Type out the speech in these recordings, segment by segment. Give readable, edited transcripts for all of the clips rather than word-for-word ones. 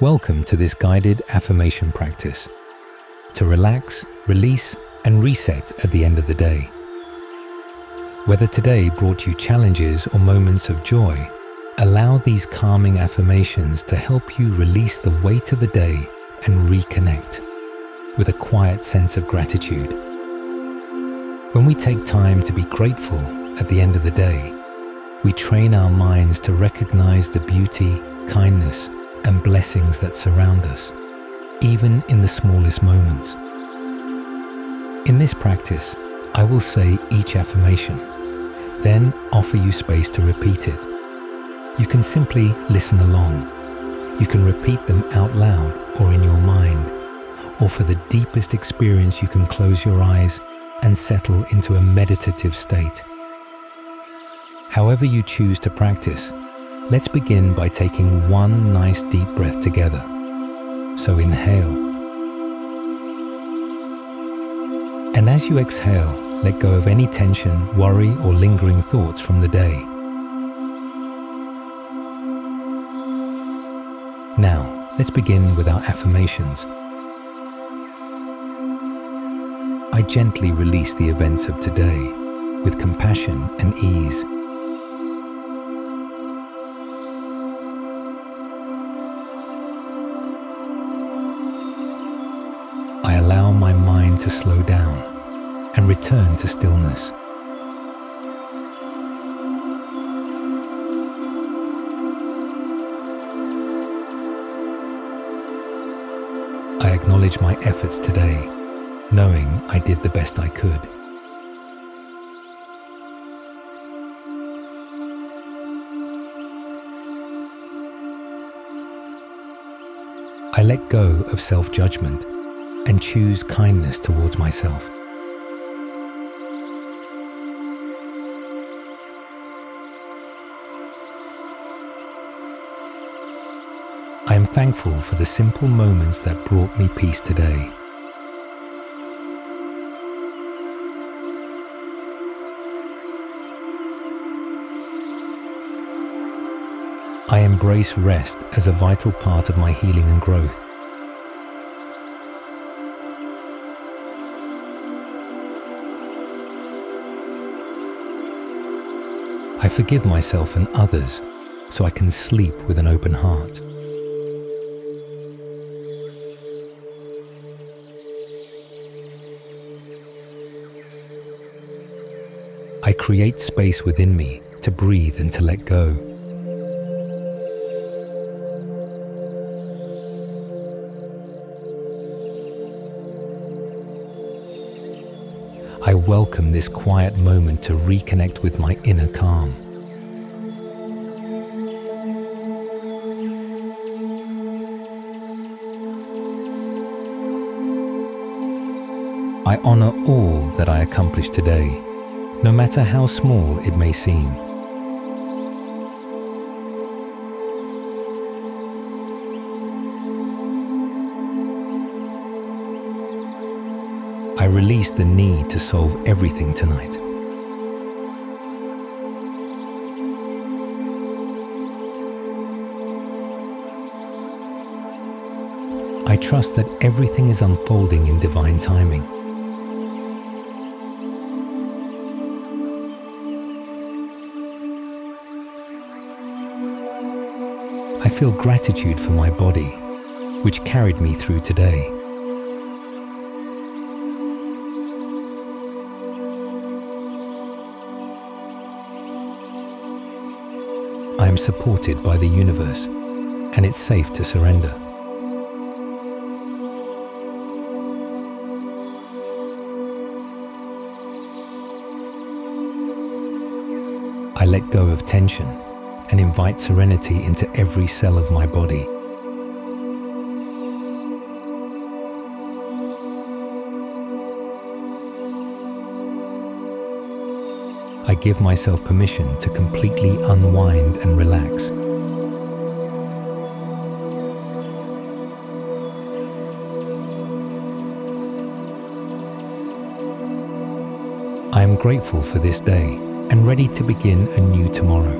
Welcome to this guided affirmation practice to relax, release, and reset at the end of the day. Whether today brought you challenges or moments of joy, allow these calming affirmations to help you release the weight of the day and reconnect with a quiet sense of gratitude. When we take time to be grateful at the end of the day, we train our minds to recognize the beauty, kindness, and blessings that surround us, even in the smallest moments. In this practice, I will say each affirmation, then offer you space to repeat it. You can simply listen along. You can repeat them out loud or in your mind, or for the deepest experience you can close your eyes and settle into a meditative state. However you choose to practice, let's begin by taking one nice deep breath together. So inhale. And as you exhale, let go of any tension, worry, or lingering thoughts from the day. Now, let's begin with our affirmations. I gently release the events of today with compassion and ease. I allow my mind to slow down and return to stillness. I acknowledge my efforts today, knowing I did the best I could. I let go of self-judgment and choose kindness towards myself. I am thankful for the simple moments that brought me peace today. I embrace rest as a vital part of my healing and growth. I forgive myself and others so I can sleep with an open heart. I create space within me to breathe and to let go. I welcome this quiet moment to reconnect with my inner calm. I honor all that I accomplished today, no matter how small it may seem. I release the need to solve everything tonight. I trust that everything is unfolding in divine timing. I feel gratitude for my body, which carried me through today. I am supported by the universe, and it's safe to surrender. I let go of tension and invite serenity into every cell of my body. I give myself permission to completely unwind and relax. I am grateful for this day and ready to begin a new tomorrow.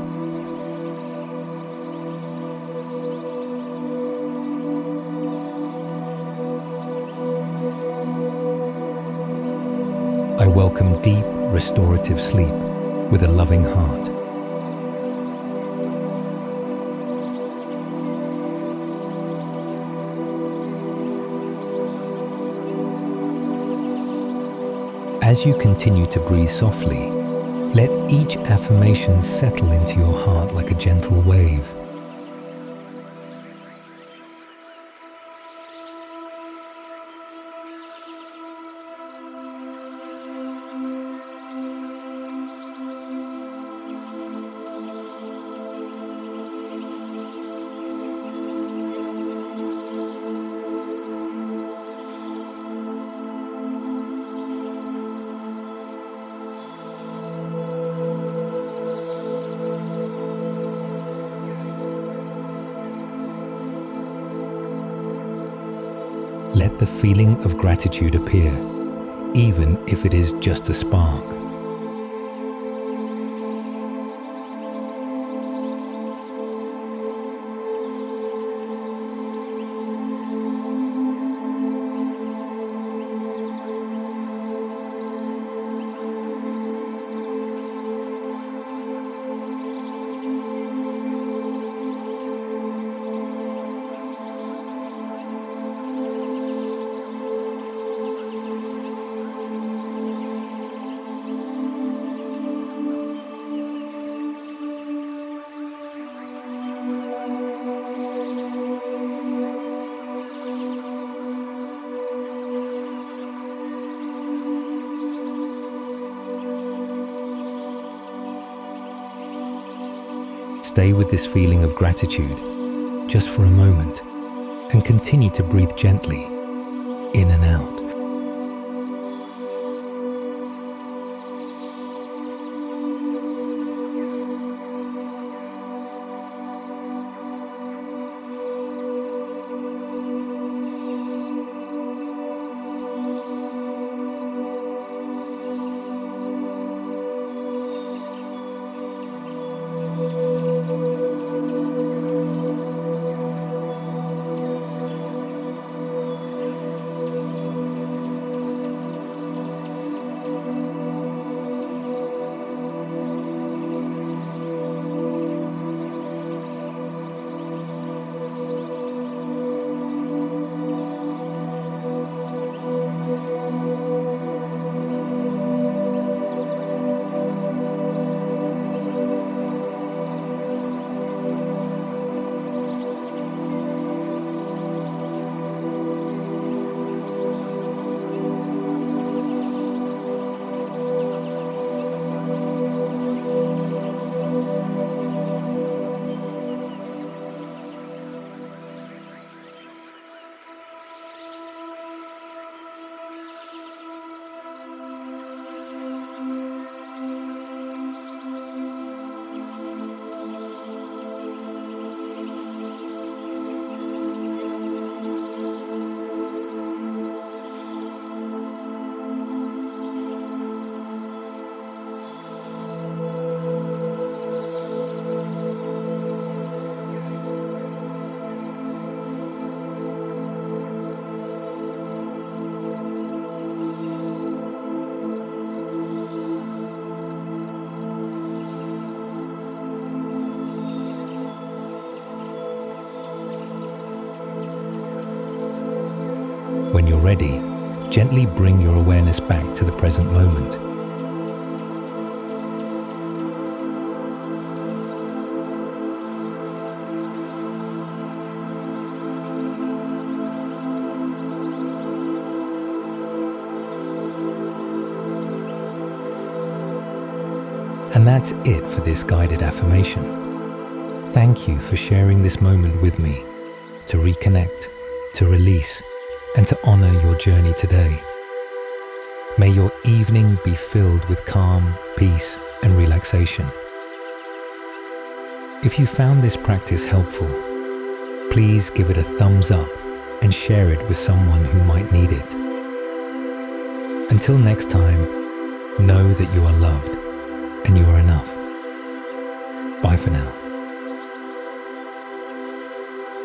I welcome deep, restorative sleep with a loving heart. As you continue to breathe softly, let each affirmation settle into your heart like a gentle wave. Let the feeling of gratitude appear, even if it is just a spark. Stay with this feeling of gratitude just for a moment and continue to breathe gently in and out. When you're ready, gently bring your awareness back to the present moment. And that's it for this guided affirmation. Thank you for sharing this moment with me to reconnect, to release, and to honor your journey today. May your evening be filled with calm, peace, and relaxation. If you found this practice helpful, please give it a thumbs up and share it with someone who might need it. Until next time, know that you are loved and you are enough. Bye for now.